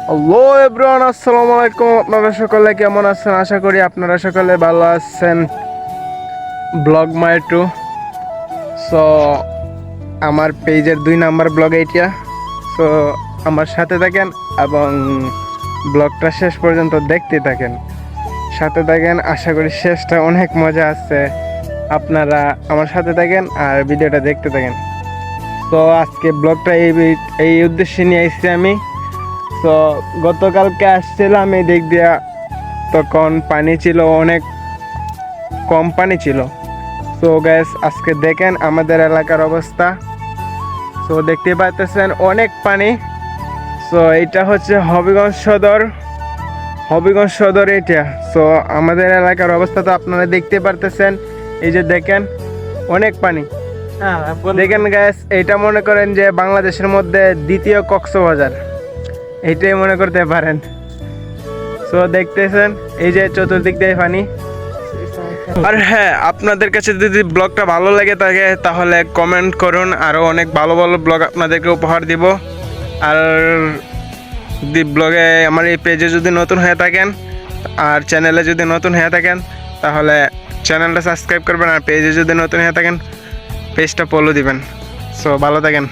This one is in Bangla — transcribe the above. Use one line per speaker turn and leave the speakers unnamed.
হ্যালো এভরিওয়ান, আসসালামু আলাইকুম। আপনারা সকলে কেমন আছেন? আশা করি আপনারা সকলে ভালো আছেন। ব্লগ মাই টু। সো আমার পেজের 2 নাম্বার ব্লগ এইটা। সো আমার সাথে থাকেন এবং ব্লগটা শেষ পর্যন্ত দেখতে থাকেন, সাথে থাকেন। আশা করি শেষটা অনেক মজা আছে। আপনারা আমার সাথে থাকেন আর ভিডিওটা দেখতে থাকেন। তো আজকে ব্লগটা এই উদ্দেশ্যে নিয়ে এসেছি আমি। তো গতকালকে আসছিলাম এই দিক দিয়া, তখন পানি ছিল, অনেক কম পানি ছিল। তো গ্যাস আজকে দেখেন আমাদের এলাকার অবস্থা। তো দেখতে পাইতেছেন অনেক পানি। তো এটা হচ্ছে হবিগঞ্জ সদর এটা। তো আমাদের এলাকার অবস্থা তো আপনারা দেখতে পারতেছেন। এই যে দেখেন অনেক পানি। দেখেন গ্যাস, এটা মনে করেন যে বাংলাদেশের মধ্যে দ্বিতীয় কক্সবাজার, এইটাই মনে করতে পারেন। তো দেখতেছেন এই যে চতুর্দিক দিয়ে পানি। আর হ্যাঁ, আপনাদের কাছে যদি ব্লগটা ভালো লেগে থাকে তাহলে কমেন্ট করুন, আরও অনেক ভালো ভালো ব্লগ আপনাদেরকে উপহার দিব। আর যদি ব্লগে আমার এই পেজে যদি নতুন হয়ে থাকেন আর চ্যানেলে যদি নতুন হয়ে থাকেন তাহলে চ্যানেলটা সাবস্ক্রাইব করবেন, আর পেজে যদি নতুন হয়ে থাকেন পেজটা ফলো দিবেন। সো ভালো থাকেন।